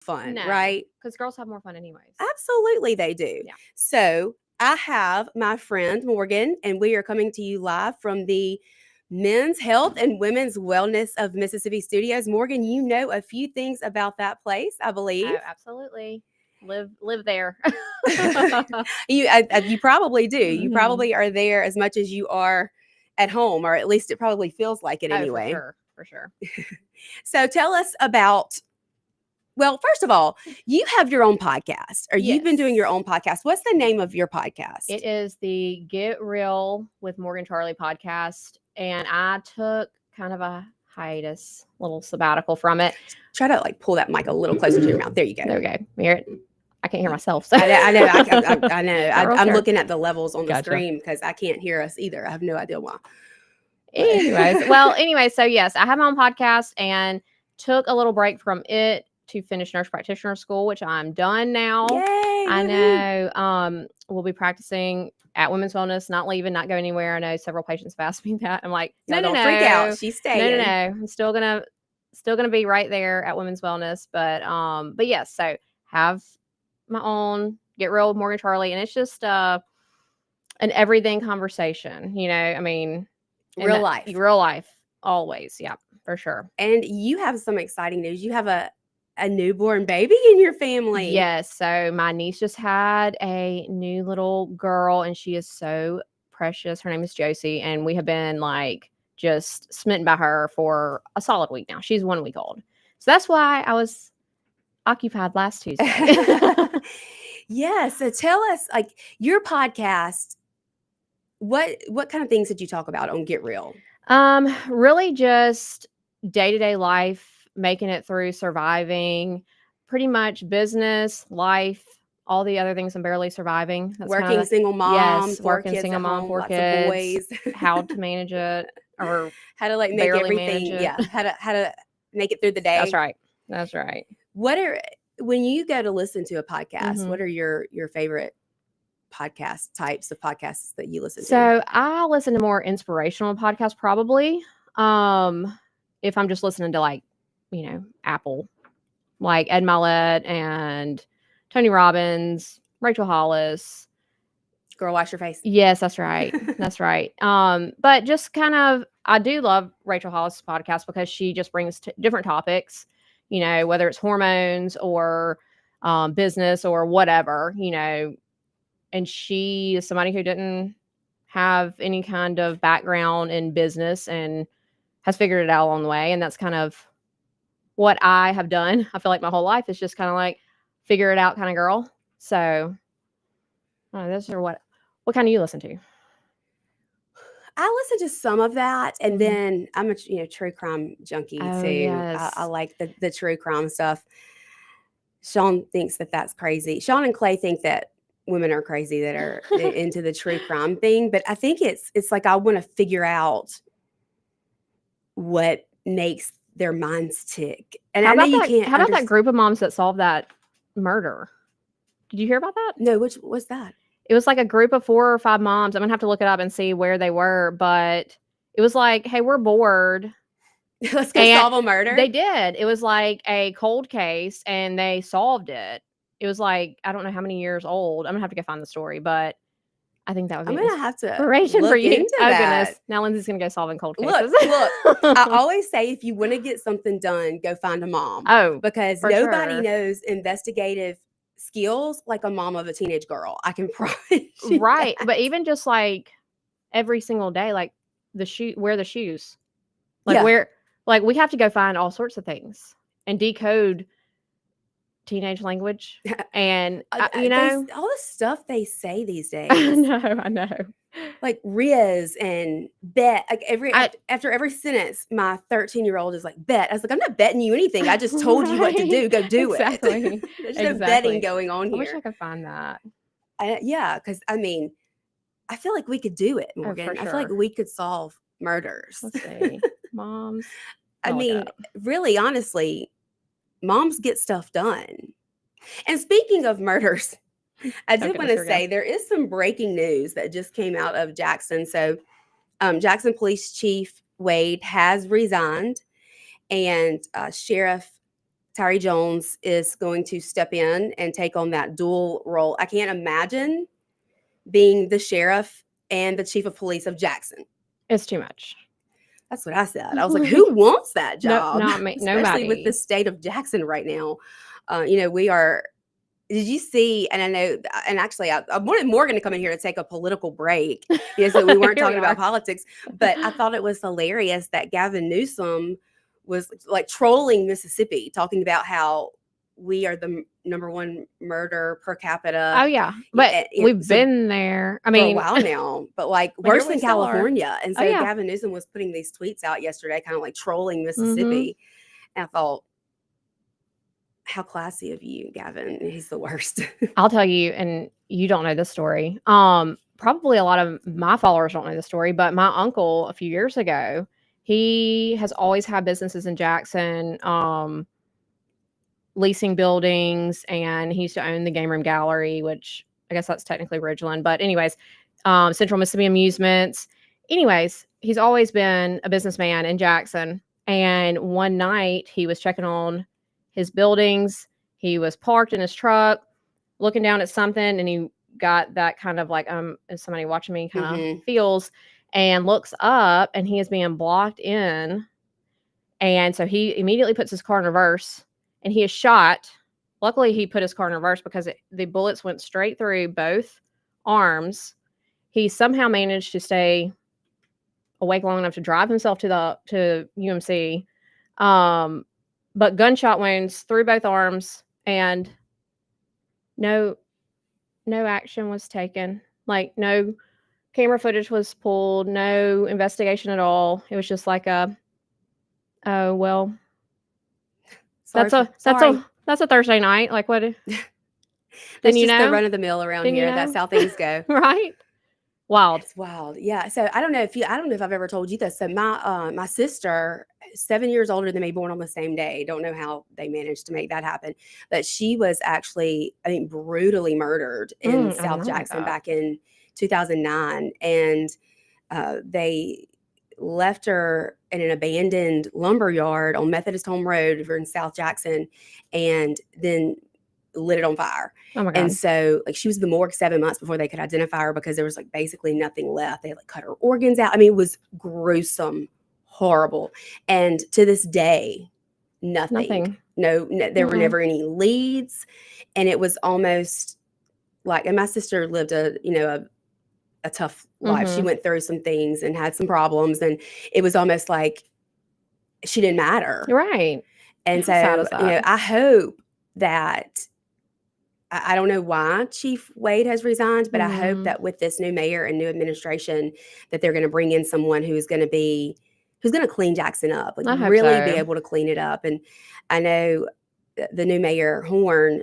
fun, No, right? because girls have more fun anyways. Absolutely, they do. Yeah. So I have my friend Morgan, and we are coming to you live from the Men's Health and Women's Wellness of Mississippi Studios. Morgan, you know a few things about that place, I believe. Oh, absolutely. Live there. You probably do. You Mhm. probably are there as much as you are at home, or at least it probably feels like it Oh, anyway. for sure. So tell us about. Well, first of all, you have your own podcast, or you've been doing your Yes. own podcast. What's the name of your podcast? It is the Get Real with Morgan Charlie podcast, and I took kind of a hiatus, little sabbatical from it. Try to like pull that mic a little closer to your mouth. There you go. There we go. You hear it? I can't hear myself. So. I know. I'm Sure. looking at the levels on the Gotcha. screen because I can't hear us either. I have no idea why. Anyway, so yes, I have my own podcast and took a little break from it to finish nurse practitioner school, which I'm done now. Yay! I know. We'll be practicing at Women's Wellness, not leaving, not going anywhere. I know several patients have asked me that. I'm like, no, don't freak out. She's staying. No. I'm still gonna be right there at Women's Wellness. But yes, so have my own Get Real with Morgan Charlie, and it's just an everything conversation. I mean, real life, always. Yeah, for sure. And you have some exciting news. You have a newborn baby in your family. Yes. So my niece just had a new little girl, and she is so precious. Her name is Josie, and we have been like just smitten by her for a solid week now. She's 1 week old. So that's why I was occupied last Tuesday. Yeah. So tell us, like, your podcast, what kind of things did you talk about on Get Real? Really just day-to-day life, making it through, surviving, pretty much business, life, all the other things I'm barely surviving. That's working single mom, yes, 4 working kids single at mom, home, 4 lots kids, of boys. how to manage it, or how to like make barely everything. manage it. Yeah, how to make it through the day. That's right. When you go to listen to a podcast, Mhm. what are your favorite podcast types of podcasts that you listen to? So I listen to more inspirational podcasts probably. If I'm just listening to like, Apple, like Ed Mylett and Tony Robbins, Rachel Hollis. Girl, wash your face. Yes, that's right. That's right. But just kind of, I do love Rachel Hollis' podcast because she just brings different topics, whether it's hormones or business or whatever, and she is somebody who didn't have any kind of background in business and has figured it out along the way. And that's kind of what I have done. I feel like my whole life is just kind of like figure it out kind of girl. So those are what kind do you listen to? I listen to some of that, and then I'm a true crime junkie too. Yes. I like the true crime stuff. Sean thinks that that's crazy. Sean and Clay think that women are crazy that are into the true crime thing, but I think it's like I want to figure out what makes their minds tick. And I know you can't. How about that group of moms that solved that murder? Did you hear about that? No, which was that? It was like a group of 4 or 5 moms. I'm gonna have to look it up and see where they were, but it was like, hey, we're bored. Let's go solve a murder. They did. It was like a cold case, and they solved it. It was like, I don't know how many years old. I'm gonna have to go find the story, but I think that would be I'm gonna have to inspiration look for you. Into that. Goodness! Now Lindsay's gonna go solving cold cases. Look. I always say if you want to get something done, go find a mom. Oh, because nobody knows investigative skills like a mom of a teenage girl. I can promise you. Right, that. But even just like every single day, like wear the shoes, like we have to go find all sorts of things and decode teenage language, and all the stuff they say these days. I know. Like Riz and bet. Like after every sentence, my 13-year-old is like, bet. I was like, I'm not betting you anything. I just told you what to do. Go do it. There's no betting going on here. I wish I could find that. Yeah, because I mean, I feel like we could do it, Morgan. For sure. I feel like we could solve murders. Let's see. Moms. I mean, really, honestly, moms get stuff done. And speaking of murders, I did want to say there is some breaking news that just came out of Jackson. So Jackson Police Chief Wade has resigned, and Sheriff Tyree Jones is going to step in and take on that dual role. I can't imagine being the sheriff and the chief of police of Jackson. It's too much. That's what I said. I was like, who wants that No, job? not me. Especially with the Nobody. state of Jackson right now. We are. Did you see? And I know, and actually, I wanted Morgan to come in here to take a political break, so we weren't Here we talking about are. politics. But I thought it was hilarious that Gavin Newsom was like trolling Mississippi, talking about how we are the number one murder per capita. Oh yeah, but we've So been there. I for a mean, while now, but like but here worse we than still are. California. And Oh so yeah. Gavin Newsom was putting these tweets out yesterday, kind of like trolling Mhm. Mississippi. And I thought, how classy of you, Gavin. He's the worst. I'll tell you, and you don't know this story. Probably a lot of my followers don't know the story, but my uncle a few years ago, he has always had businesses in Jackson, leasing buildings, and he used to own the Game Room Gallery, which I guess that's technically Ridgeland. But anyways, Central Mississippi Amusements. Anyways, he's always been a businessman in Jackson. And one night he was checking on his buildings. He was parked in his truck, looking down at something, and he got that kind of like, is somebody watching me kind of feels, and looks up, and he is being blocked in. And so he immediately puts his car in reverse, and he is shot. Luckily, he put his car in reverse because the bullets went straight through both arms. He somehow managed to stay awake long enough to drive himself to UMC. But gunshot wounds through both arms, and no action was taken. Like, no camera footage was pulled, no investigation at all. It was just like oh well, that's a Thursday night. Like, what? That's just the run of the mill around here. That's how things go. Right? Wild. It's wild. Yeah. So I don't know if I've ever told you this. So my sister, 7 years older than me, born on the same day. Don't know how they managed to make that happen. But she was actually, I think, brutally murdered in South Jackson back in 2009. And they left her in an abandoned lumber yard on Methodist Home Road over in South Jackson, and then lit it on fire. Oh my God. And so like she was in the morgue 7 months before they could identify her because there was like basically nothing left. They like cut her organs out. I mean, it was gruesome, horrible. And to this day, nothing. No, there were never any leads. And it was almost like, and my sister lived a tough life. She went through some things and had some problems, and it was almost like she didn't matter. Right. And so, I hope that, I don't know why Chief Wade has resigned, but I hope that with this new mayor and new administration that they're going to bring in someone who's going to clean Jackson up, like really be able to clean it up. And I know the new mayor,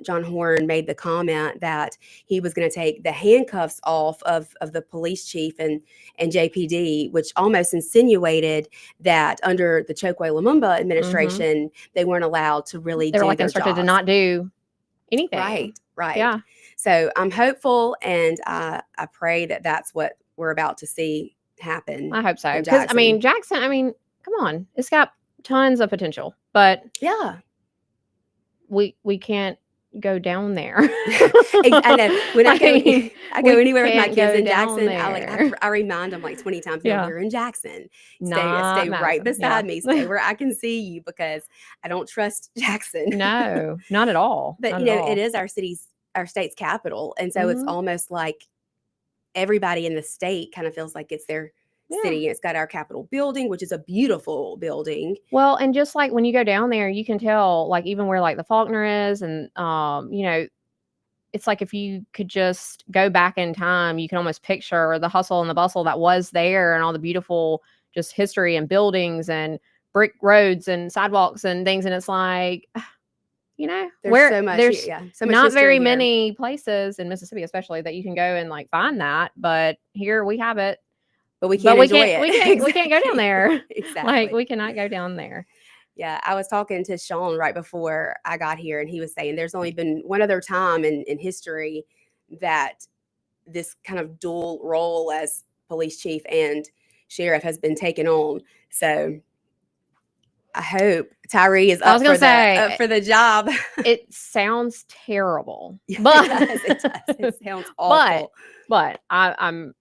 John Horn, made the comment that he was going to take the handcuffs off of the police chief and JPD, which almost insinuated that under the Chokwe Lumumba administration, they weren't allowed to really do their jobs. They were instructed to not do anything. Right. Yeah. So I'm hopeful, and I pray that that's what we're about to see happen. I hope so. Because Jackson, come on, it's got tons of potential, but yeah, we can't go down there. I know when I go anywhere with my kids in Jackson, I remind them like 20 times, we're in Jackson. Stay right beside me. Stay where I can see you, because I don't trust Jackson. No, not at all. But it is our state's capital, and so it's almost like everybody in the state kind of feels like it's their city. It's got our Capitol building, which is a beautiful building. Well, and just like when you go down there, you can tell, like, even where like the Faulkner is, and it's like if you could just go back in time, you can almost picture the hustle and the bustle that was there, and all the beautiful just history and buildings and brick roads and sidewalks and things. And it's like, there's not very many places in Mississippi, especially, that you can go and like find that. But here we have it. But we can't enjoy it. We can't go down there. Exactly. Like, we cannot go down there. Yeah, I was talking to Sean right before I got here, and he was saying there's only been one other time in history that this kind of dual role as police chief and sheriff has been taken on. So I hope Tyree is I up was gonna for the up say for the job. it sounds terrible, Yeah, but it does. It sounds but awful. I'm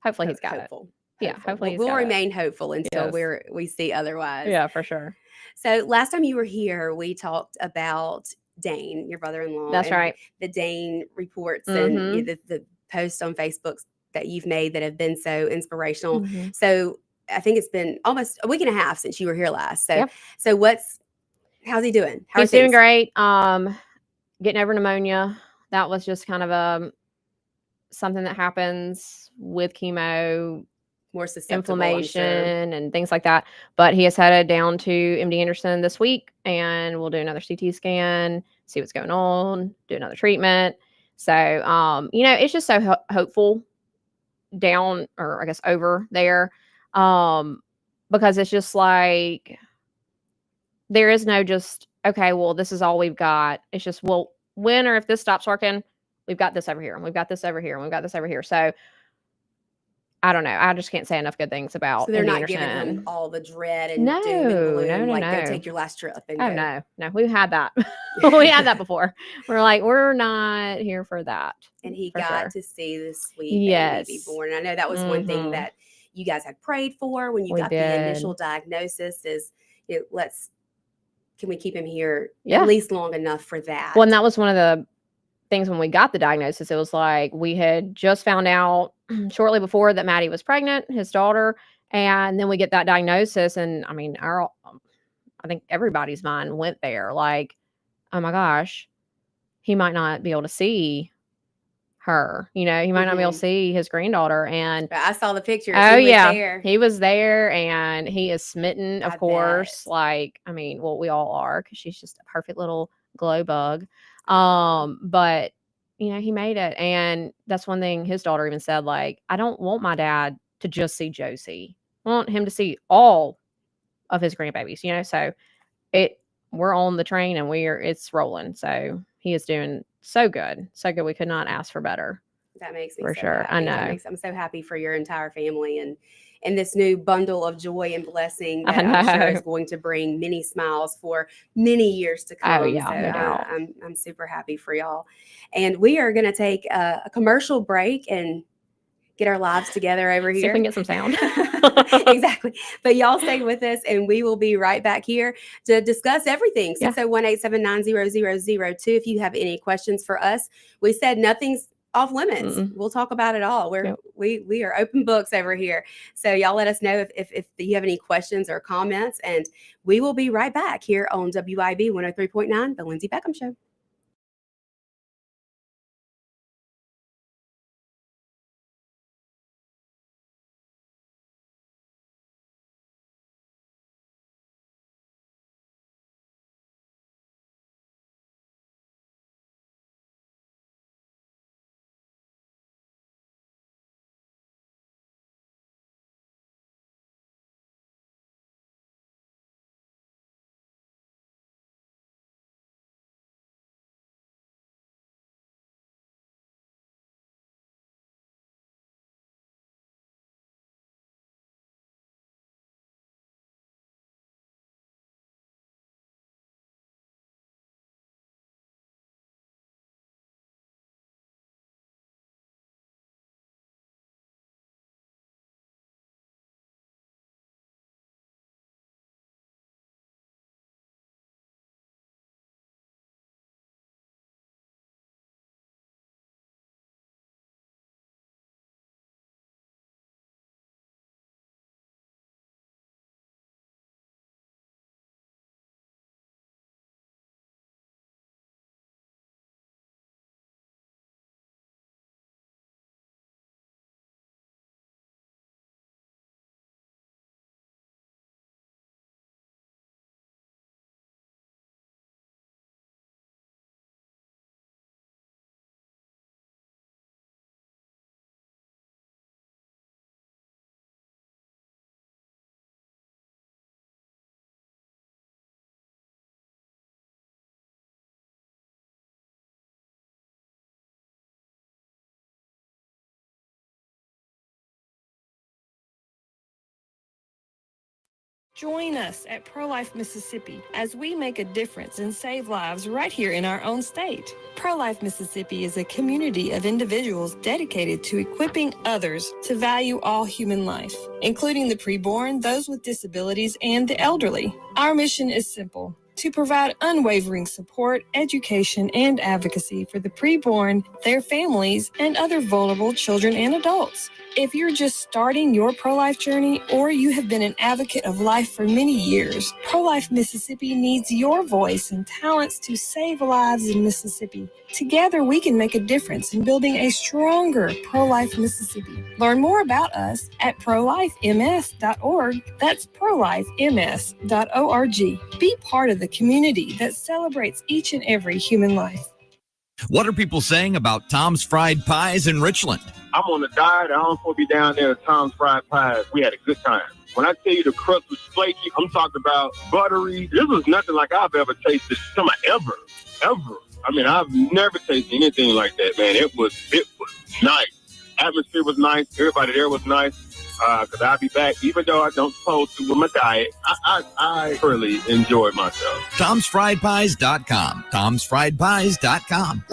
hopefully he's got it. Hopeful. Yeah, Hopeful. hopefully he's We'll got it. remain hopeful until Yes. we see otherwise. Yeah, for sure. So last time you were here, we talked about Dane, your brother-in-law, That's and right. the Dane reports and Mhm. the posts on Facebook that you've made that have been so inspirational. Mhm. So I think it's been almost a week and a half since you were here last. So Yep. so how's he doing? How He's are doing things? great. Getting over pneumonia. That was just kind of something that happens with chemo, More susceptible, I'm sure. inflammation, and things like that. But he is headed down to MD Anderson this week, and we'll do another CT scan, see what's going on, do another treatment. So, it's just so hopeful down, or I guess over there, because it's just like there is no just okay. Well, this is all we've got. It's just well, when or if this stops working, we've got this over here, and we've got this over here, and we've got this over here. So I don't know. I just can't say enough good things about So they're MD not giving him Anderson. all the dread and No, doom and no, gloom, no, like go no. take your last trip and Oh go. no, we've had that. We had that before. We're like, we're not here for that. And he For got sure. to see the sweet baby be Yes. born. I know that was one thing Mhm. that you guys had prayed for when you We got the initial did. diagnosis is, can we keep him here at Yeah. least long enough for that? Well, and that was one of the things when we got the diagnosis. It was like we had just found out shortly before that Maddie was pregnant, his daughter, and then we get that diagnosis, and I mean, I think everybody's mind went there. Like, oh my gosh, he might not be able to see her. He might not be able to see his granddaughter. And But I saw the pictures. oh He was yeah, there. he was there, and he is smitten, of I course. bet. Like, I mean, well, we all are because she's just a perfect little glow bug. But he made it, and that's one thing his daughter even said. Like, I don't want my dad to just see Josie. I want him to see all of his grandbabies. So we're on the train and it's rolling. So he is doing so good, so good. We could not ask for better. That makes me For so sure. I happy. know. I'm so happy for your entire family and this new bundle of joy and blessing I that I'm sure know. is going to bring many smiles for many years to Oh, come. yeah, So no doubt. I'm super happy for y'all. And we are going to take a commercial break and get our lives together over See if here. we can get some sound. Exactly. But y'all stay with us and we will be right back here to discuss everything. Yeah. 601-879-0002. If you have any questions for us, we said nothing's off limits. Mm-mm. We'll talk about it all. Yep. We are open books over here. So y'all let us know if you have any questions or comments, and we will be right back here on WIB 103.9, The Lindsey Beckham Show. Join us at Pro-Life Mississippi as we make a difference and save lives right here in our own state. Pro-Life Mississippi is a community of individuals dedicated to equipping others to value all human life, including the preborn, those with disabilities, and the elderly. Our mission is simple: to provide unwavering support, education, and advocacy for the preborn, their families, and other vulnerable children and adults. If you're just starting your pro-life journey or you have been an advocate of life for many years, Pro-Life Mississippi needs your voice and talents to save lives in Mississippi. Together, we can make a difference in building a stronger pro-life Mississippi. Learn more about us at prolifems.org. That's prolifems.org. Be part of the community that celebrates each and every human life. What are people saying about Tom's Fried Pies in Richland? I'm on a diet. I don't want to be down there at Tom's Fried Pies. We had a good time. When I tell you the crust was flaky, I'm talking about buttery. This was nothing like I've ever tasted. Ever. I mean, I've never tasted anything like that, man. It was nice. Atmosphere was nice. Everybody there was nice. Because I'll be back, even though I don't supposed to with my diet. I really enjoyed myself. Tom'sFriedPies.com. Tom'sFriedPies.com.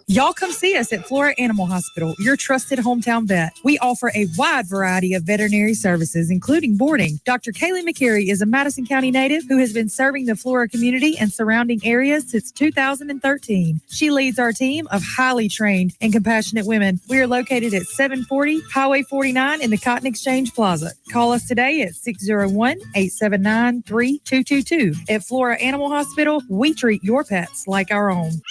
Y'all come see us at Flora Animal Hospital, your trusted hometown vet. We offer a wide variety of veterinary services, including boarding. Dr. Kaylee McCary is a Madison County native who has been serving the Flora community and surrounding areas since 2013. She leads our team of highly trained and compassionate women. We are located at 740 Highway 49 in the Cotton Exchange Plaza. Call us today at 601-879-3222. At Flora Animal Hospital, we treat your pets like our own.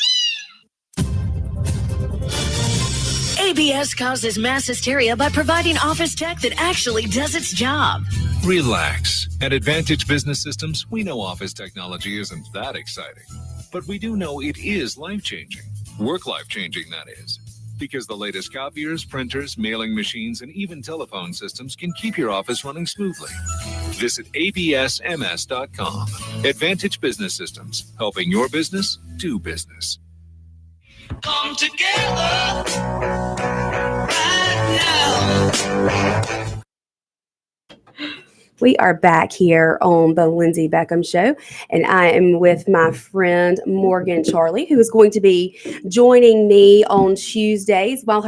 ABS causes mass hysteria by providing office tech that actually does its job. Relax. At Advantage Business Systems, we know office technology isn't that exciting, but we do know it is life-changing. Work-life-changing, that is. Because the latest copiers, printers, mailing machines, and even telephone systems can keep your office running smoothly. Visit absms.com. Advantage Business Systems, helping your business do business. Come together right now. We are back here on the Lindsey Beckham Show, and I am with my friend Morgan Charlie, who is going to be joining me on Tuesdays while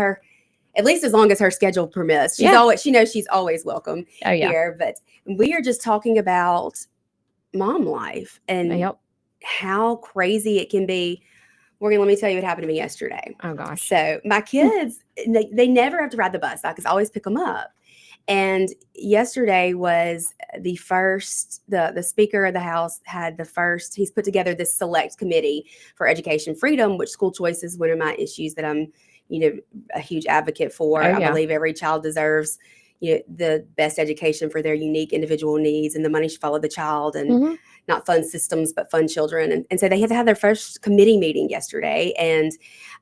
at least as long as her schedule permits. She knows she's always welcome here, but we are just talking about mom life and how crazy it can be. Morgan, let me tell you what happened to me yesterday. Oh, gosh. So my kids, they never have to ride the bus. I can always pick them up. And yesterday was the first, the Speaker of the House had the first, he's put together this select committee for education freedom, which school choice is one of my issues that I'm, a huge advocate for. I believe every child deserves the best education for their unique individual needs, and the money should follow the child, and not fund systems, but fund children. And so they had to have their first committee meeting yesterday, and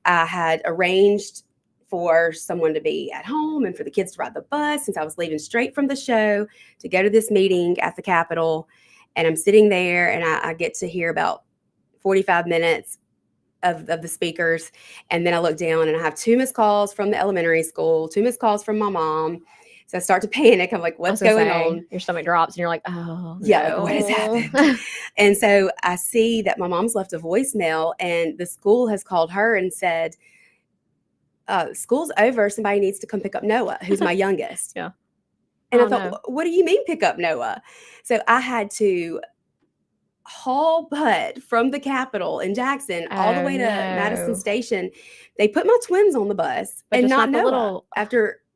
I had arranged for someone to be at home and for the kids to ride the bus, since I was leaving straight from the show to go to this meeting at the Capitol. And I'm sitting there, and I get to hear about 45 minutes of the speakers. And then I look down, and I have 2 missed calls from the elementary school, 2 missed calls from my mom. So I start to panic. I'm like, what's going on? Your stomach drops and you're like, oh, yeah, no. Like, what has happened? And so I see that my mom's left a voicemail, and the school has called her and said, school's over. Somebody needs to come pick up Noah, who's my youngest. Yeah. And I thought, what do you mean pick up Noah? So I had to haul butt from the Capitol in Jackson all the way to Madison Station. They put my twins on the bus, but and not Noah.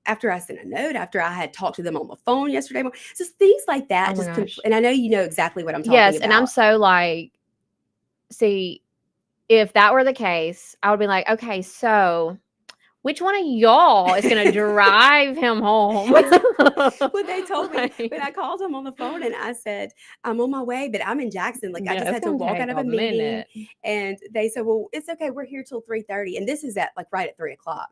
After I sent a note, after I had talked to them on the phone yesterday morning. Just things like that. And I know you know exactly what I'm talking about. Yes, and I'm so like, see, if that were the case, I would be like, okay, so which one of y'all is going to drive him home? What they told me. But I called him on the phone, and I said, I'm on my way, but I'm in Jackson. Like, I just had to walk out of a meeting. And they said, well, it's okay. We're here till 3:30. And this is right at 3:00.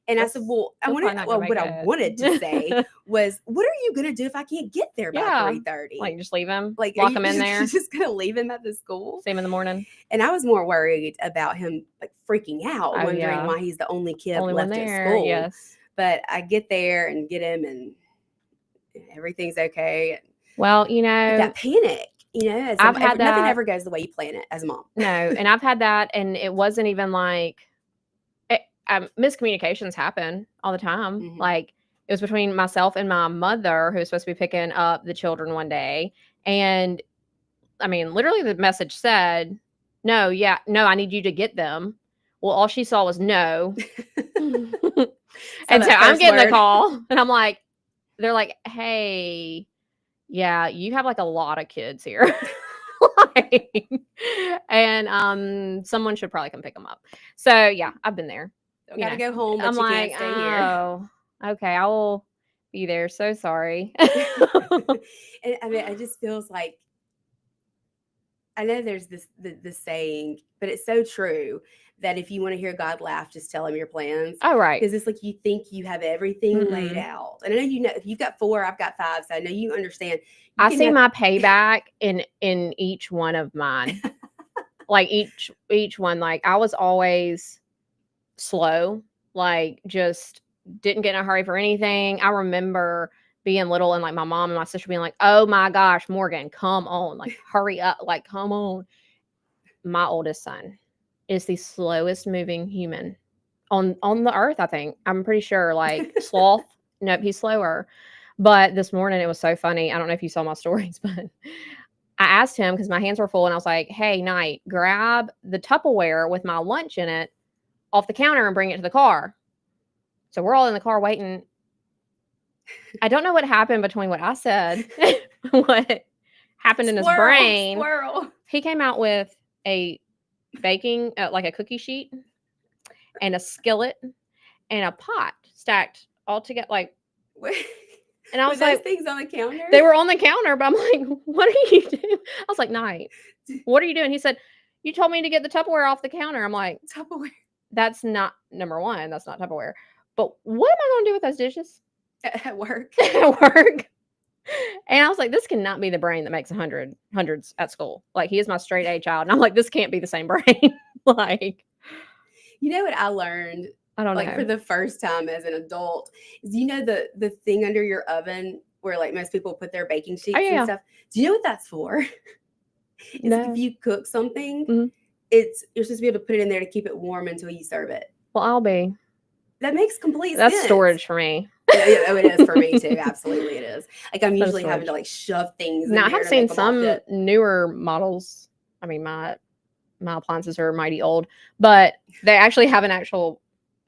And I said, well, what I wanted to say was, what are you going to do if I can't get there by 3:30? Like, just leave him? Like, lock him in there? You're just going to leave him at the school? See him in the morning? And I was more worried about him, like, freaking out, wondering why he's the only kid left at school. Yes. But I get there and get him, and everything's okay. Well, that panic, as I've had nothing that. ever goes the way you plan it as a mom. No, and I've had that, and it wasn't even like miscommunications happen all the time. Mhm. Like, it was between myself and my mother, who was supposed to be picking up the children one day, and I mean, literally the message said, no, I need you to get them. Well, all she saw was no. And so that I'm first getting the word. call, and I'm like, they're like, hey, yeah, you have like a lot of kids here. And someone should probably come pick them up. So yeah, I've been there. Don't gotta go home, but I'm you like, can't stay here. oh, okay, I will be there. So sorry. And I mean, it just feels like, I know there's this saying, but it's so true that if you want to hear God laugh, just tell him your plans. Oh, right. Because it's like you think you have everything laid Mm-mm. out. And I know if you've got 4, I've got 5, so I know you understand. I see my payback in each one of mine. Like each one, like I was always slow, like just didn't get in a hurry for anything. I remember being little and like my mom and my sister being like, oh my gosh, Morgan, come on, like hurry up, like come on. My oldest son is the slowest moving human on the earth, I think. I'm pretty sure, like sloth. Nope, he's slower. But this morning it was so funny. I don't know if you saw my stories, but I asked him because my hands were full and I was like, hey, Knight, grab the Tupperware with my lunch in it off the counter and bring it to the car. So we're all in the car waiting. I don't know what happened between what I said, what happened in his brain. Squirrel. He came out with a baking, like a cookie sheet and a skillet and a pot stacked all together. Like, and I was Were like, those things on the counter? they were on the counter, but I'm like, what are you doing? I was like, Knight, what are you doing? He said, you told me to get the Tupperware off the counter. I'm like, Tupperware. That's not, number one, that's not Tupperware. But what am I going to do with those dishes? At work. At work. And I was like, this cannot be the brain that makes hundreds at school. Like, he is my straight A child. And I'm like, this can't be the same brain. Like, you know what I learned? I don't know. Like for the first time as an adult, is the thing under your oven where like most people put their baking sheets and stuff. Do you know what that's for? It's No. like if you cook something, Mhm. you're supposed to be able to put it in there to keep it warm until you serve it. Well, I'll be. That makes complete sense. That's storage for me. Yeah, oh, it is for me too. Absolutely, it is. Like I'm usually having to like shove things. Now, I in there have to seen make them all some fit. newer models. I mean, my appliances are mighty old, but they actually have an actual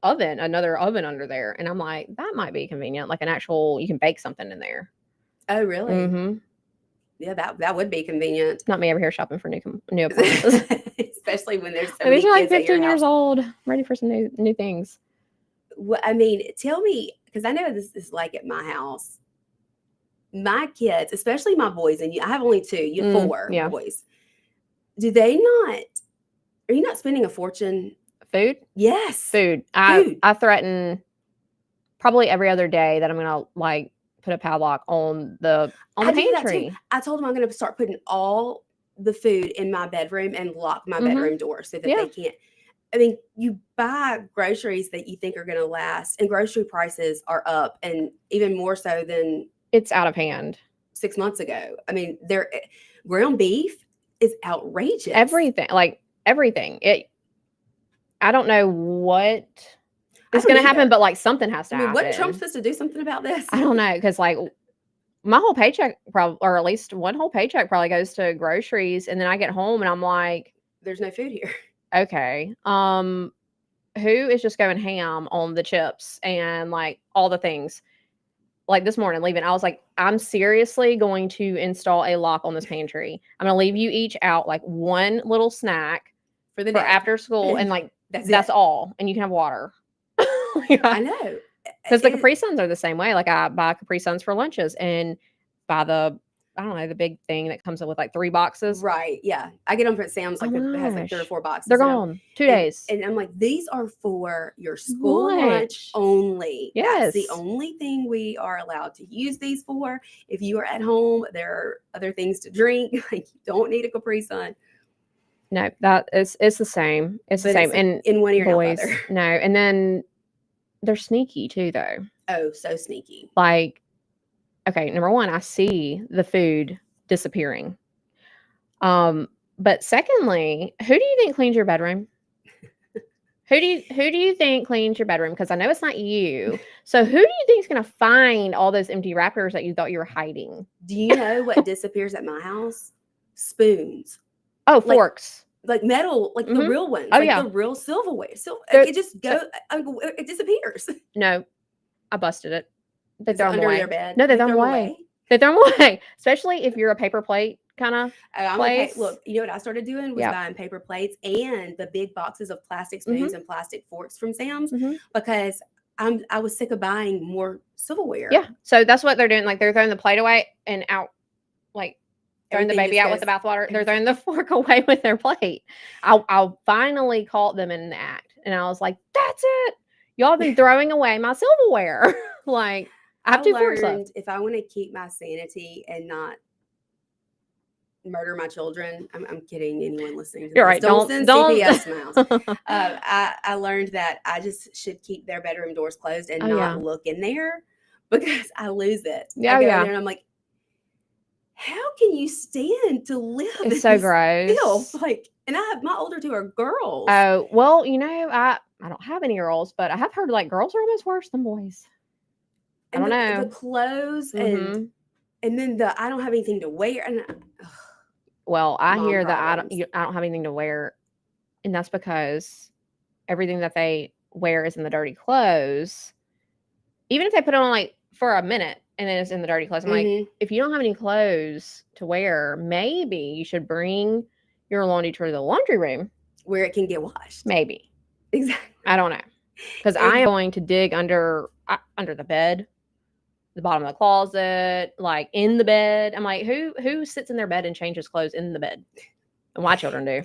oven, another oven under there. And I'm like, that might be convenient. Like an actual, you can bake something in there. Oh, really? Mm-hmm. Yeah, that would be convenient. Not me over here shopping for new appliances. Especially when there's so These many are like kids at your 15 years house. old, ready for some new things. Well, I mean, tell me, because I know this is like at my house. My kids, especially my boys, and I have only 2. You have 4 yeah. boys. Do they not? Are you not spending a fortune? Food? Yes. Food. I threaten probably every other day that I'm gonna like put a padlock on the pantry. I told them I'm gonna start putting all the food in my bedroom and lock my bedroom door so that they can't. I mean, you buy groceries that you think are gonna last, and grocery prices are up, and even more so than it's out of hand. 6 months ago. I mean, ground beef is outrageous. Everything. I don't know what is going to happen, but like something has to happen. Wasn't Trump supposed to do something about this? I don't know, because like my whole paycheck or at least one whole paycheck probably goes to groceries, and then I get home and I'm like, there's no food here. Okay, who is just going ham on the chips and like all the things? Like this morning leaving, I was like, I'm seriously going to install a lock on this pantry. I'm gonna leave you each out like one little snack for after school, and like that's all, and you can have water. I know, because the Capri Suns are the same way. Like I buy Capri Suns for lunches, and buy the big thing that comes in with like 3 boxes. Right. Yeah. I get them from Sam's, like it has like 3 or 4 boxes. They're gone. 2 days. And I'm like, these are for your school lunch only. Yes. That's the only thing we are allowed to use these for. If you are at home, there are other things to drink. Like you don't need a Capri Sun. No, it's the same. It's the same. And in one ear, boys, out the other. No. And then they're sneaky too, though. Oh, so sneaky. Like okay, number one, I see the food disappearing. But secondly, who do you think cleans your bedroom? Who do you think cleans your bedroom? Because I know it's not you. So who do you think is going to find all those empty wrappers that you thought you were hiding? Do you know what disappears at my house? Spoons. Oh, Like- forks. Like metal, like the real ones. Oh, like yeah. the real silverware. So They're- it just goes, it disappears. No, I busted it. They It's throw them under away. your bed. No, they You throw them throw 'em away. They throw them away. Especially if you're a paper plate kind of. I'm place. look, you know what I started doing was Yeah. buying paper plates and the big boxes of plastic spoons and plastic forks from Sam's because I was sick of buying more silverware. Yeah. So that's what they're doing. Like they're throwing the plate away and out, like throwing the Everything baby just out with the goes- bathwater. They're throwing the fork away with their plate. I finally caught them in an act, and I was like, "That's it. Y'all have been throwing away my silverware." Like I have 2 forks left. learned if I want to keep my sanity and not murder my children. I'm kidding. Anyone listening to You're this. right. Don't send Don't. CPS to my house. I learned that I just should keep their bedroom doors closed and Oh, not yeah. look in there because I lose it. Yeah, I go yeah. in there and I'm like, how can you stand to live in It's so this gross. filth? Like, and I have my older 2 are girls. Oh, well, you know, I don't have any girls, but I have heard like girls are almost worse than boys. I and don't the, know. the clothes Mhm. and then the I don't have anything to wear and Well, I Mom hear that problems. I don't have anything to wear, and that's because everything that they wear is in the dirty clothes. Even if they put it on like for a minute and then it's in the dirty clothes, I'm like, Mhm. if you don't have any clothes to wear, maybe you should bring your laundry to the laundry room. where it can get washed. Maybe. Exactly. I don't know, because I am going to dig under the bed, the bottom of the closet, like in the bed. I'm like, who sits in their bed and changes clothes in the bed? And my children do.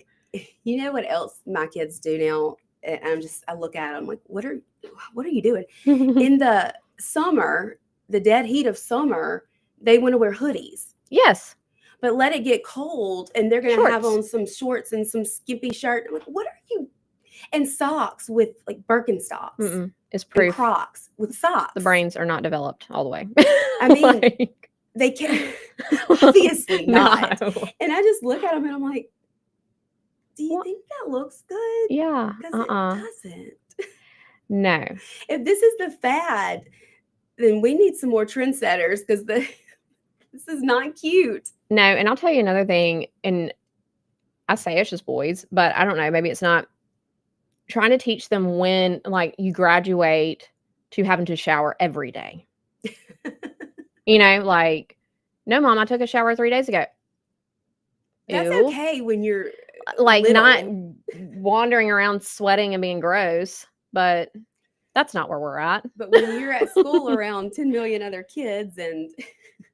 You know what else my kids do now? And I look at them like, what are you doing? In the summer, the dead heat of summer, they want to wear hoodies. Yes. But let it get cold and they're going to have Shorts. on some shorts and some skimpy shirt. I'm like, what are you? And socks with like Birkenstocks Mm-mm. It's and proof Crocs with socks. the brains are not developed all the way. I mean, Like, they can't, obviously not. no. And I just look at them and I'm like, do you What? think that looks good? Yeah. Because it doesn't. No. If this is the fad, then we need some more trendsetters because this is not cute. No. And I'll tell you another thing. And I say it's just boys, but I don't know. Maybe it's not. Trying to teach them when, like, you graduate to having to shower every day. You know, like, no, Mom, I took a shower 3 days ago. That's Ew. okay when you're Like, not little. wandering around sweating and being gross, but that's not where we're at. But when you're at school around 10 million other kids and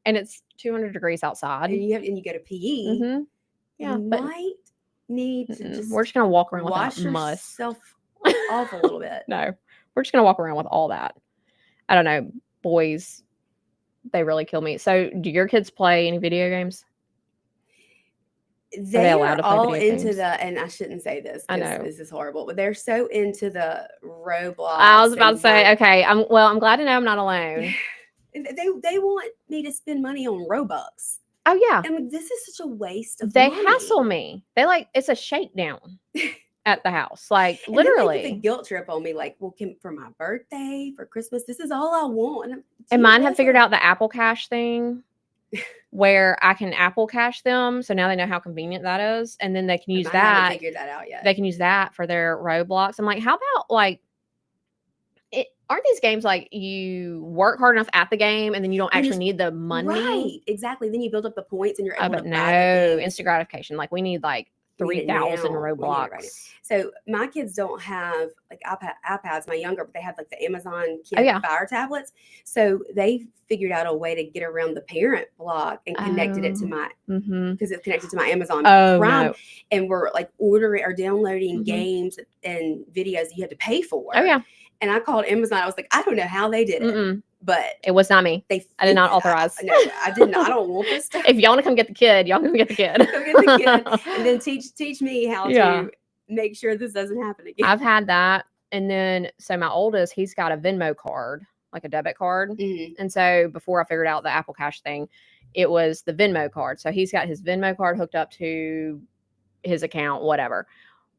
And it's 200 degrees outside. you go to PE, Mm-hmm. Yeah, you but might need to just we're just gonna walk around with wash that muss. yourself off a little bit. No, we're just gonna walk around with all that. I don't know, boys, they really kill me. So, do your kids play any video games? They allowed are to play all video into games? and I shouldn't say this I because know. this is horrible, but they're so into the Roblox. I was about to and say, like- okay, I'm glad to know I'm not alone. They want me to spend money on Robux. Oh yeah, And this is such a waste of they money. hassle me. They like it's a shakedown at the house, like And then they get the literally. guilt trip on me, like, well, for my birthday, for Christmas, this is all I want. And mine have figured out the Apple Cash thing, where I can Apple Cash them, so now they know how convenient that is, and then they can use I haven't that. figured that out yet. They can use that for their Roblox. I'm like, how about like, aren't these games like you work hard enough at the game and then you don't And actually just- need the money? Right, exactly. Then you build up the points and you're Oh, able but to buy no, the things. instant gratification. Like we need like We need it 3,000 now. We need it Roblox. right now. So my kids don't have like iPads, my younger, but they have like the Amazon Kid Oh, yeah. Fire tablets. So they figured out a way to get around the parent block and connected it to Oh. my Mm-hmm. because it's connected to my Amazon Oh Prime. no. And we're like ordering or downloading Mhm. games and videos that you have to pay for. Oh yeah. And I called Amazon. I was like, I don't know how they did it, Mm-mm. but It was not me. they I did not authorize. No, I did not. I don't want this stuff. If y'all want to come get the kid, y'all come get the kid. Go get the kid and then teach me how Yeah. to make sure this doesn't happen again. I've had that. And then, so my oldest, he's got a Venmo card, like a debit card. Mhm. And so before I figured out the Apple Cash thing, it was the Venmo card. So he's got his Venmo card hooked up to his account, whatever.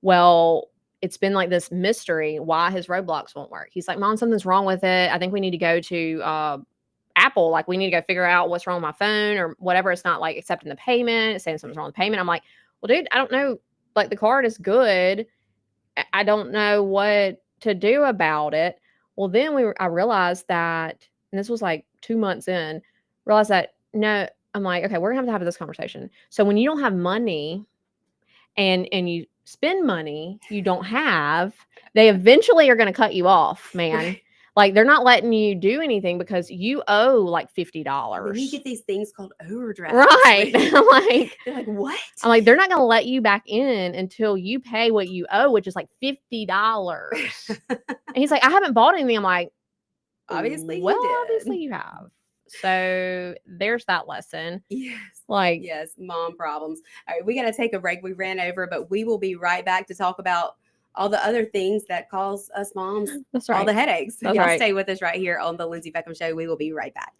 Well, it's been like this mystery why his Roblox won't work. He's like, Mom, something's wrong with it. I think we need to go to Apple. Like, we need to go figure out what's wrong with my phone or whatever. It's not like accepting the payment. It's saying something's wrong with the payment. I'm like, well, dude, I don't know. Like, the card is good. I don't know what to do about it. Well, then I realized that, and this was like 2 months in, realized that no, I'm like, okay, we're gonna have to have this conversation. So when you don't have money and you spend money you don't have, they eventually are gonna cut you off, man. Like, they're not letting you do anything because you owe like Then $50. you get these things called overdrafts. Right. I'm like, They're like, what? I'm like, they're not going to let you back in until you pay what you owe, which is like $50. And he's like, I haven't bought anything. I'm like, Obviously you well, did. obviously you have. So there's that lesson. Yes. Like, Yes, mom problems. All right, we got to take a break. We ran over, but we will be right back to talk about all the other things that cause us moms that's all right. the headaches. That's Y'all right. stay with us right here on the Lindsey Beckham Show. We will be right back.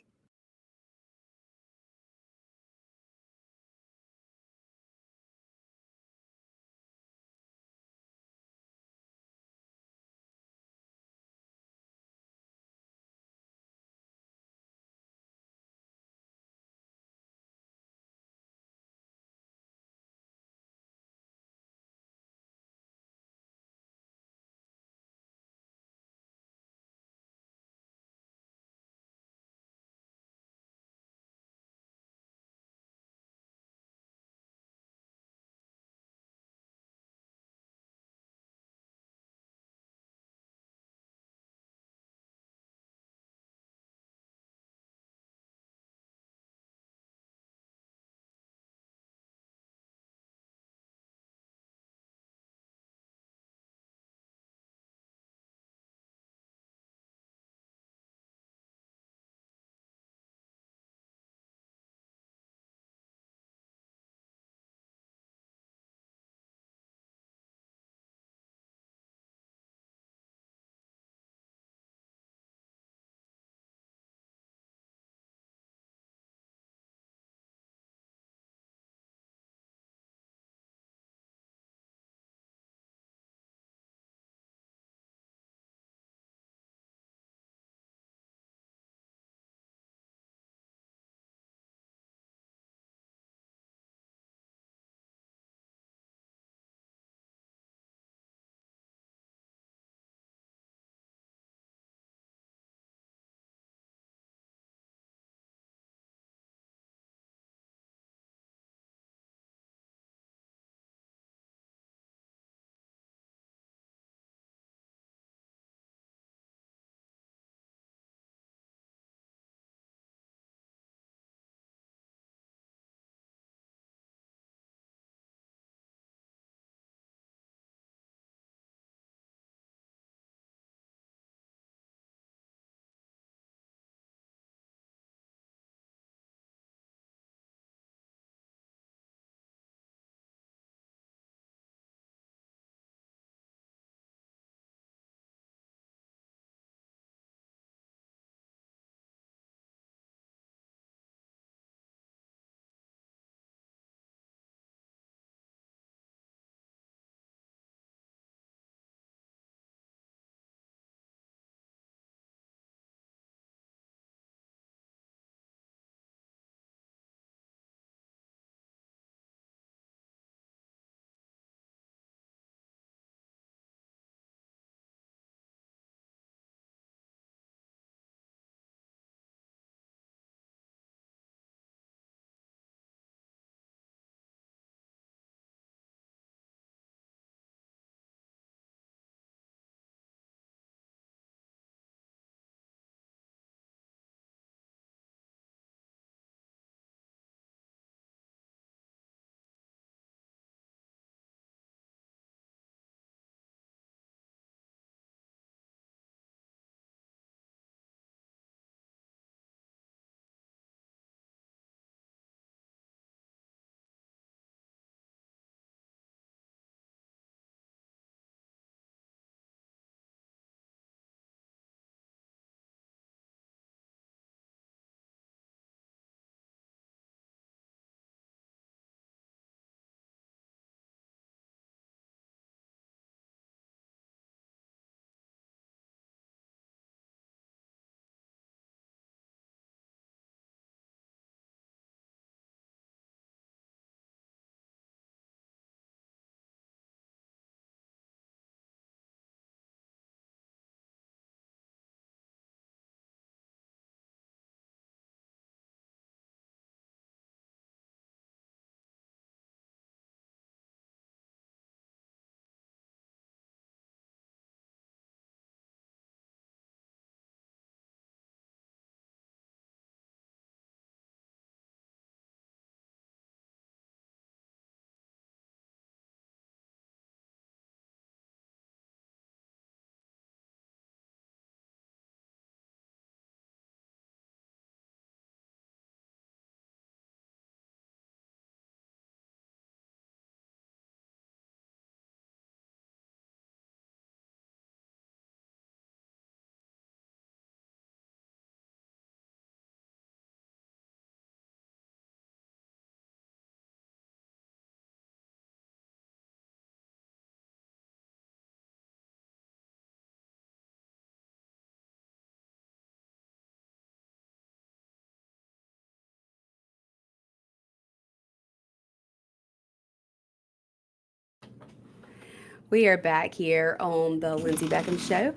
We are back here on the Lindsey Beckham Show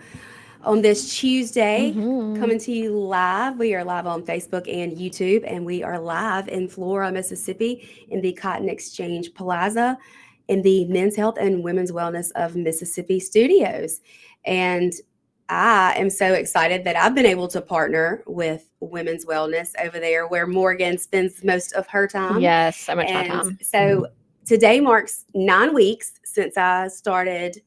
on this Tuesday, coming to you live. We are live on Facebook and YouTube, and we are live in Flora, Mississippi, in the Cotton Exchange Plaza in the Men's Health and Women's Wellness of Mississippi studios. And I am so excited that I've been able to partner with Women's Wellness over there, where Morgan spends most of her time. Yes, so much my And time. so today marks 9 weeks since I started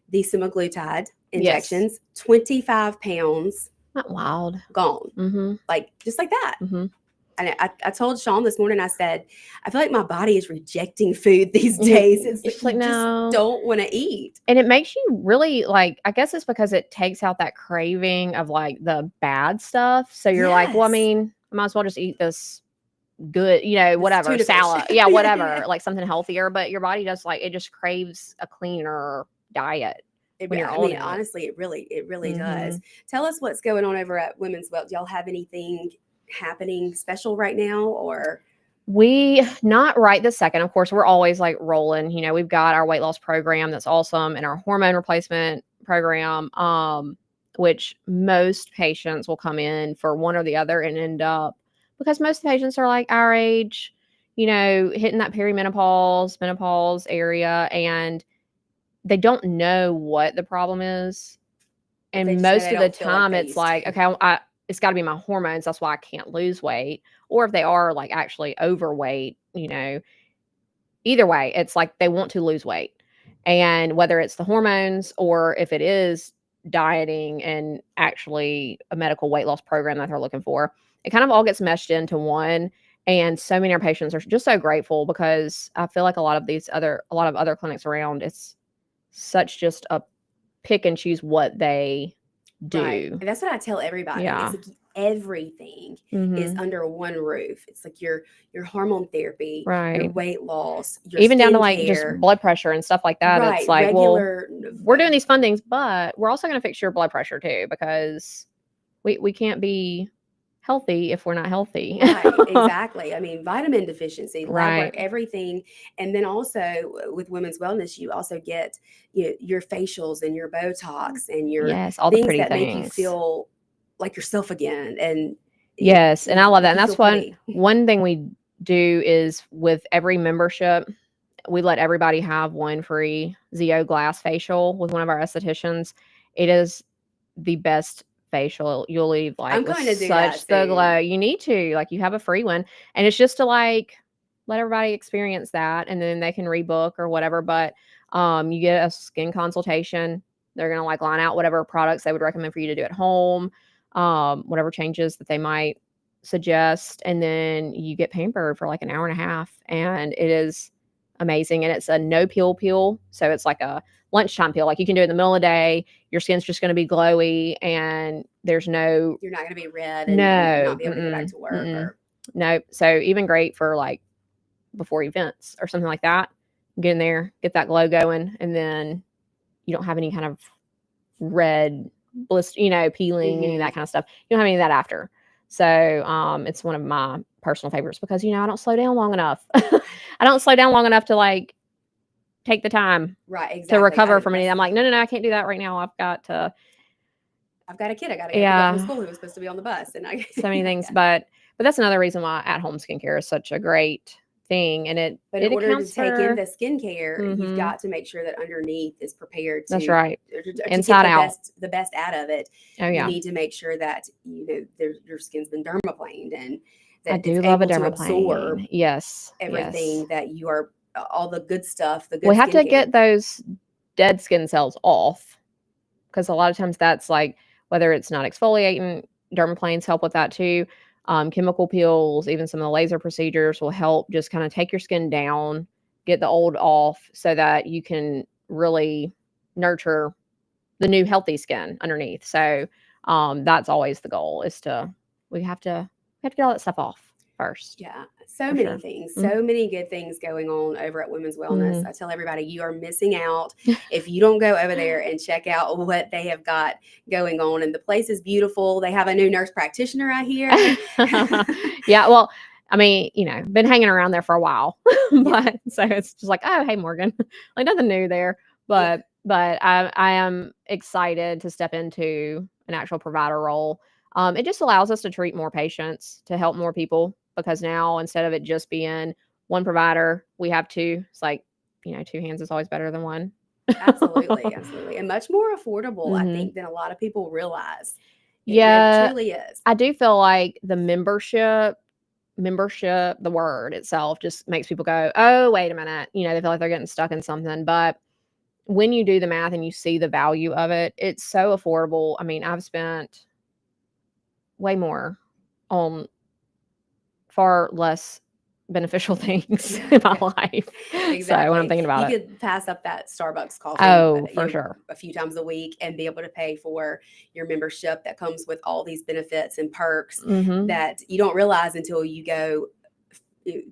the semaglutide injections. 25 pounds Not wild. gone, like just like that. Mm-hmm. And I told Sean this morning, I said, I feel like my body is rejecting food these days. It's like, no. just don't want to eat. And it makes you really like, I guess it's because it takes out that craving of like the bad stuff. So you're like, well, I Yes. mean, I might as well just eat this good, whatever, tuna fish. salad. Yeah, whatever, like something healthier. But your body does like, it just craves a cleaner diet. When you're older. Honestly, it really does. Tell us what's going on over at Women's Well. Do y'all have anything happening special right now, or? We not right this second. Of course, we're always like rolling. We've got our weight loss program that's awesome, and our hormone replacement program, which most patients will come in for one or the other and end up, because most patients are like our age, hitting that perimenopause, menopause area, and they don't know what the problem is. And most of the time it's like, okay, it's got to be my hormones. That's why I can't lose weight. Or if they are like actually overweight, either way, it's like they want to lose weight. And whether it's the hormones or if it is dieting and actually a medical weight loss program that they're looking for, it kind of all gets meshed into one. And so many of our patients are just so grateful, because I feel like a lot of other clinics around, it's such just a pick and choose what they do. Right. And that's what I tell everybody. Yeah. It's like everything is under one roof. It's like your hormone therapy, your Right. weight loss, your Even down to like just skincare. blood pressure and stuff like that. Right. It's like, Regular, we're doing these fun things, but we're also going to fix your blood pressure too, because we can't be healthy if we're not healthy. Right, exactly. I mean, vitamin deficiency, lab Right. work, everything. And then also with Women's Wellness, you also get your facials and your Botox and your Yes, all the things pretty that make you things. feel like yourself again. And Yes, and I love that. And you that's feel one pretty. one thing we do is with every membership, we let everybody have one free ZO glass facial with one of our estheticians. It is the best facial. You'll leave like I'm with going to do that such the soon. glow. You need to, like, you have a free one, and it's just to like let everybody experience that, and then they can rebook or whatever. But you get a skin consultation. They're gonna like line out whatever products they would recommend for you to do at home, whatever changes that they might suggest, and then you get pampered for like an hour and a half, and it is amazing. And it's a no peel, so it's like a lunchtime peel. Like you can do it in the middle of the day. Your skin's just going to be glowy, and there's no, You're not going to be red and no, not be able to go back to work. Or, no. So even great for like before events or something like that. Get in there, get that glow going, and then you don't have any kind of red blister, peeling, any of that kind of stuff. You don't have any of that after. So it's one of my personal favorites, because I don't slow down long enough. I don't slow down long enough to like take the time right, exactly. to recover from anything. I'm like, no, I can't do that right now. I've got a kid. I got to get up from school who was supposed to be on the bus, and I so many things. But that's another reason why at-home skincare is such a great thing. And but in order to take in the skincare, you've got to make sure that underneath is prepared to. That's right. To Inside get out. the best out of it. Oh yeah. You need to make sure that your skin's been dermaplaned, and that I do it's love a able to absorb dermaplane. Yes. everything yes. that you are, all the good stuff. The good We have to skincare. get those dead skin cells off, because a lot of times that's like, whether it's not exfoliating, dermaplanes help with that too. Chemical peels, even some of the laser procedures will help just kind of take your skin down, get the old off, so that you can really nurture the new healthy skin underneath. So that's always the goal, is we have to get all that stuff off first. Yeah, so For many sure. things, so many good things going on over at Women's Wellness. I tell everybody, you are missing out if you don't go over there and check out what they have got going on. And the place is beautiful. They have a new nurse practitioner out here. Yeah, well, I mean, been hanging around there for a while, but so it's just like, oh, hey, Morgan, like nothing new there. But but I am excited to step into an actual provider role. It just allows us to treat more patients, to help more people, because now instead of it just being one provider, we have two. It's like, two hands is always better than one. Absolutely, absolutely. And much more affordable, I Mhm. think, than a lot of people realize. It Yeah, truly is. I do feel like the membership, the word itself just makes people go, "Oh, wait a minute." They feel like they're getting stuck in something. But when you do the math and you see the value of it, it's so affordable. I mean, I've spent way more on far less beneficial things in my life. So when I'm thinking about You it. could pass up that Starbucks coffee, Oh, for sure. a few times a week and be able to pay for your membership that comes with all these benefits and perks Mhm. that you don't realize until you go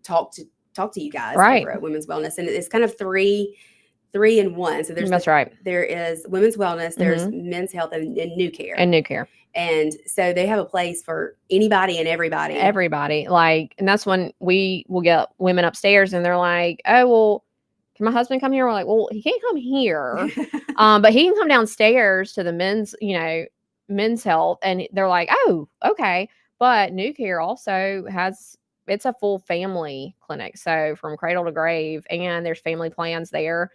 talk to you guys Right. over at Women's Wellness. And it's kind of three in one. So That's right. there is Women's Wellness, there's Mhm. Men's Health, and New Care. And New Care. And so they have a place for anybody and everybody. Everybody. And that's when we will get women upstairs and they're like, "Oh, well, can my husband come here?" We're like, "Well, he can't come here. But he can come downstairs to the men's health." And they're like, "Oh, okay." But New Care also it's a full family clinic. So from cradle to grave, and there's family plans there.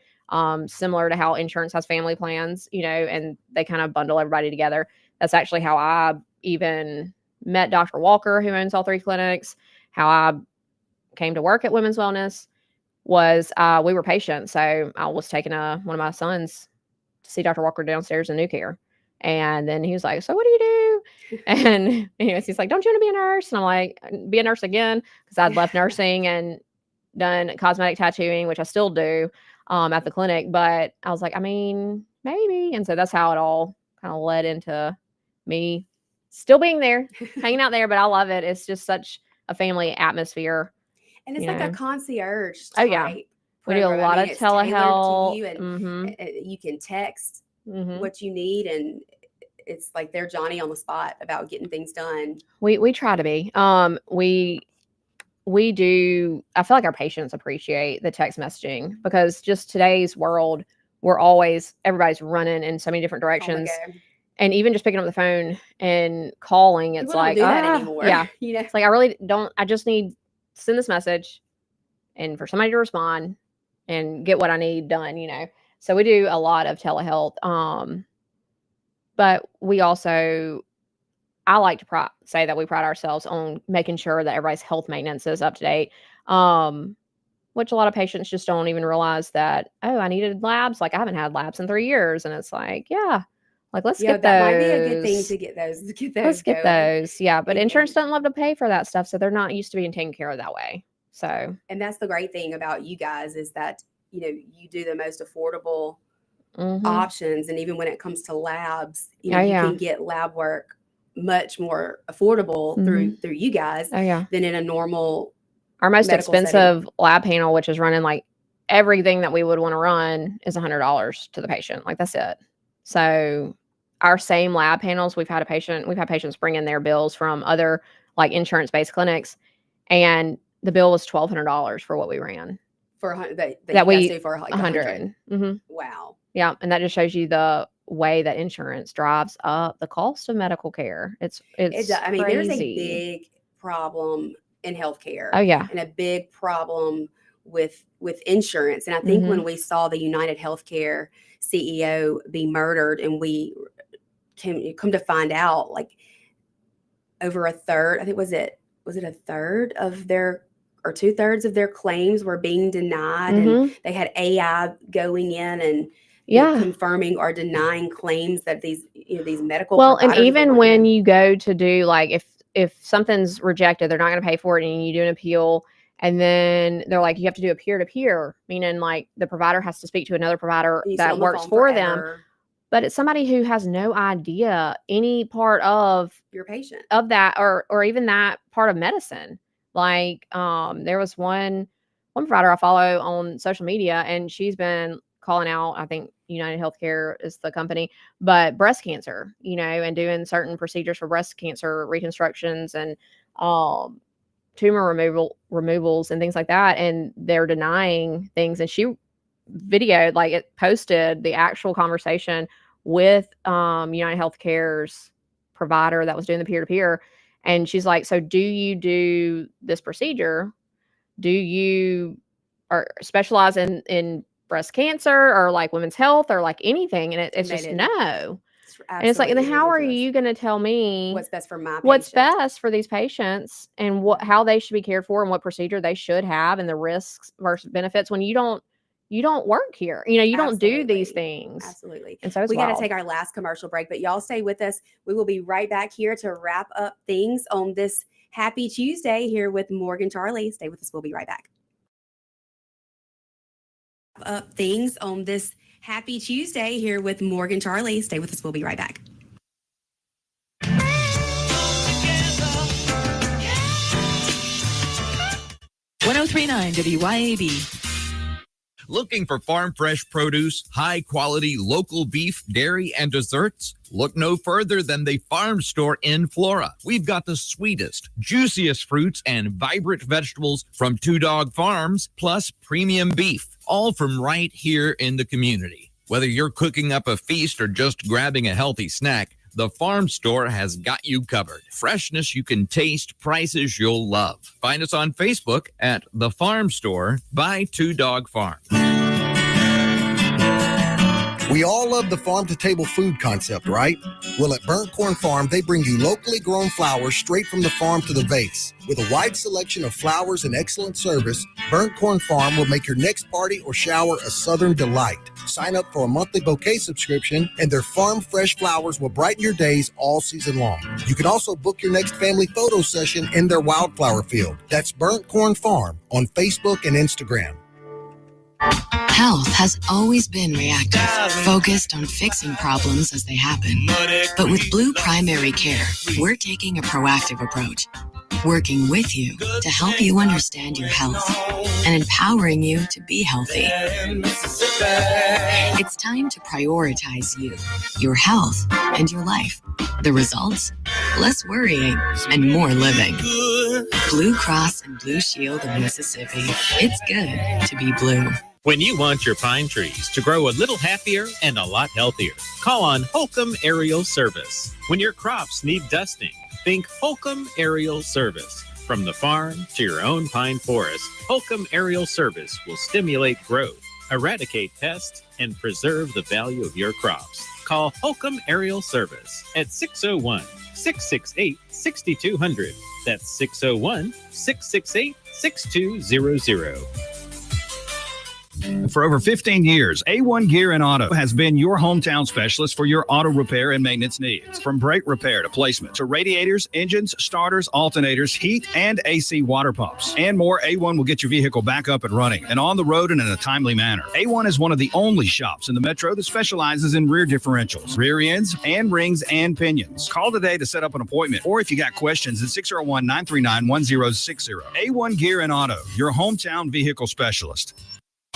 Similar to how insurance has family plans, and they kind of bundle everybody together. That's actually how I even met Dr. Walker, who owns all three clinics. How I came to work at Women's Wellness was we were patients. So I was taking one of my sons to see Dr. Walker downstairs in New Care. And then he was like, "So what do you do?" And anyways, he's like, "Don't you want to be a nurse?" And I'm like, "Be a nurse again," because I'd left nursing and done cosmetic tattooing, which I still do at the clinic. But I was like, I mean, maybe. And so that's how it all kind of led into me still being there, hanging out there. But I love it. It's just such a family atmosphere. And it's like a concierge Oh, yeah. type We do a program. lot of it's tailored telehealth. to you, and you can text Mhm. what you need, and it's like they're Johnny on the spot about getting things done. We try to be. We do. I feel like our patients appreciate the text messaging, because just today's world, everybody's running in so many different directions. And even just picking up the phone and calling, it's People don't like, do that anymore. Yeah. You know? It's like, I really don't. I just need to send this message and for somebody to respond and get what I need done. So we do a lot of telehealth. But we also, I like to say that we pride ourselves on making sure that everybody's health maintenance is up to date. Which a lot of patients just don't even realize that, oh, I needed labs. Like, I haven't had labs in 3 years. And it's like, yeah, like, let's get those. That might be a good thing to get those. Let's get going. those. Yeah. But insurance doesn't love to pay for that stuff. So they're not used to being taken care of that way. So, and that's the great thing about you guys, is that, you do the most affordable options. And even when it comes to labs, you can get lab work much more affordable through you guys than in a normal. Our most expensive lab panel, which is running like everything that we would want to run, is $100 to the patient. Like, that's it. So our same lab panels, we've had patients bring in their bills from other like insurance-based clinics, and the bill was $1,200 for what we ran. For that we do for like 100. Wow. Yeah, and that just shows you the way that insurance drives up the cost of medical care. It's I mean, crazy. There's a big problem in healthcare. Oh, yeah. And a big problem with insurance. And I think when we saw the United Healthcare CEO be murdered, and we come to find out, like, over a third, I think, was it a third of their, or 2/3 of their claims were being denied, and they had AI going in and confirming or denying claims that these medical and even when you go to do, like, if something's rejected, they're not going to pay for it, and you do an appeal, and then they're like, you have to do a peer-to-peer, meaning like the provider has to speak to another provider that works for them. But it's somebody who has no idea any part of your patient, of that, or even that part of medicine. Like, there was one provider I follow on social media, and she's been calling out, I think United Healthcare is the company, but breast cancer, and doing certain procedures for breast cancer reconstructions and tumor removals and things like that. And they're denying things. And she video, like it posted the actual conversation with United Healthcare's provider that was doing the peer-to-peer. And she's like, so do you do this procedure? Do you specialize in breast cancer or like women's health or like anything? And it's just no. And it's like, then how are you going to tell me what's best for my what's patient? best for these patients and how they should be cared for and what procedure they should have and the risks versus benefits when you don't work here. You don't do these things. Absolutely. And so it's we got to wild. take our last commercial break, but y'all stay with us. We will be right back here to wrap up things on this Happy Tuesday here with Morgan Charlie. Stay with us. We'll be right back. Up things on this Happy Tuesday here with Morgan Charlie. Stay with us. We'll be right back. 103.9 WYAB. Looking for farm fresh produce, high quality local beef, dairy, and desserts? Look no further than the Farm Store in Flora. We've got the sweetest, juiciest fruits and vibrant vegetables from Two Dog Farms, plus premium beef, all from right here in the community. Whether you're cooking up a feast or just grabbing a healthy snack, the Farm Store has got you covered. Freshness you can taste, prices you'll love. Find us on Facebook at The Farm Store by Two Dog Farm. We all love the farm-to-table food concept, right? Well, at Burnt Corn Farm, they bring you locally grown flowers straight from the farm to the vase. With a wide selection of flowers and excellent service, Burnt Corn Farm will make your next party or shower a southern delight. Sign up for a monthly bouquet subscription, and their farm fresh flowers will brighten your days all season long. You can also book your next family photo session in their wildflower field. That's Burnt Corn Farm on Facebook and Instagram. Health has always been reactive, focused on fixing problems as they happen. But with Blue Primary Care, we're taking a proactive approach, working with you to help you understand your health and empowering you to be healthy. It's time to prioritize you, your health, and your life. The results? Less worrying and more living. Blue Cross and Blue Shield of Mississippi. It's good to be blue. When you want your pine trees to grow a little happier and a lot healthier, call on Holcomb Aerial Service. When your crops need dusting, think Holcomb Aerial Service. From the farm to your own pine forest, Holcomb Aerial Service will stimulate growth, eradicate pests, and preserve the value of your crops. Call Holcomb Aerial Service at 601-668-6200. That's 601-668-6200. For over 15 years, A1 Gear and Auto has been your hometown specialist for your auto repair and maintenance needs. From brake repair to placement to radiators, engines, starters, alternators, heat, and AC water pumps, and more, A1 will get your vehicle back up and running and on the road and in a timely manner. A1 is one of the only shops in the metro that specializes in rear differentials, rear ends, and rings and pinions. Call today to set up an appointment, or if you got questions, at 601-939-1060. A1 Gear and Auto, your hometown vehicle specialist.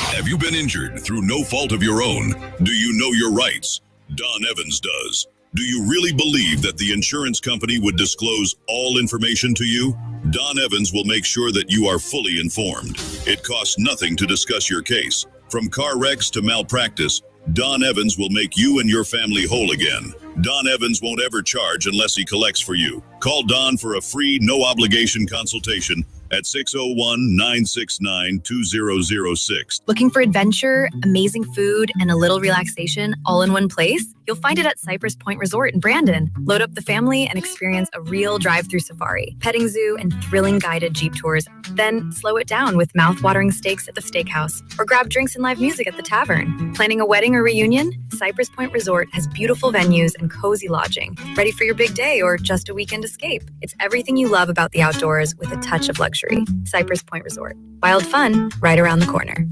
Have you been injured through no fault of your own? Do you know your rights? Don Evans does. Do you really believe that the insurance company would disclose all information to you? Don Evans will make sure that you are fully informed. It costs nothing to discuss your case. From car wrecks to malpractice, Don Evans will make you and your family whole again. Don Evans won't ever charge unless he collects for you. Call Don for a free, no-obligation consultation at 601-969-2006. Looking for adventure, amazing food, and a little relaxation all in one place? You'll find it at Cypress Point Resort in Brandon. Load up the family and experience a real drive-through safari, petting zoo, and thrilling guided Jeep tours. Then slow it down with mouth-watering steaks at the steakhouse, or grab drinks and live music at the tavern. Planning a wedding or reunion? Cypress Point Resort has beautiful venues and cozy lodging. Ready for your big day or just a weekend escape? It's everything you love about the outdoors with a touch of luxury. Cypress Point Resort. Wild fun right around the corner.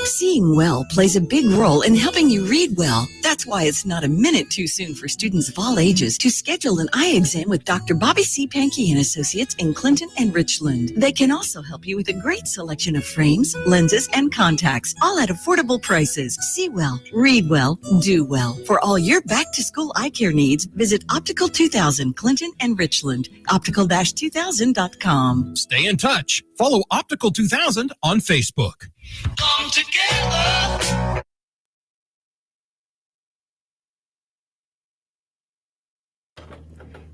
Seeing well plays a big role in helping you read well. That's why it's not a minute too soon for students of all ages to schedule an eye exam with Dr. Bobby C. Pankey and Associates in Clinton and Richland. They can also help you with a great selection of frames, lenses, and contacts, all at affordable prices. See well, read well, do well. For all your back-to-school eye care needs, visit Optical 2000 Clinton and Richland. Optical-2000.com. Stay in touch. Follow Optical 2000 on Facebook. Come together.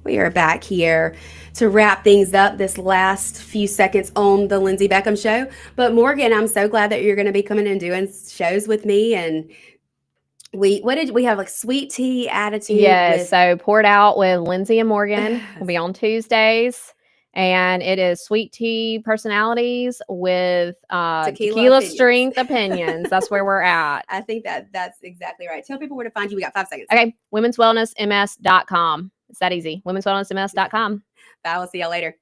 We are back here to wrap things up this last few seconds on the Lindsey Beckham show. But Morgan, I'm so glad that you're going to be coming and doing shows with me. And we have like sweet tea attitude. Yes, so Poured Out with Lindsey and Morgan will be on Tuesdays. And it is sweet tea personalities with tequila opinions. strength opinions. That's where we're at. I think that's exactly right. Tell people where to find you. We got 5 seconds. Okay, womenswellnessms.com. It's that easy. Womenswellnessms.com. Bye. We'll see y'all later.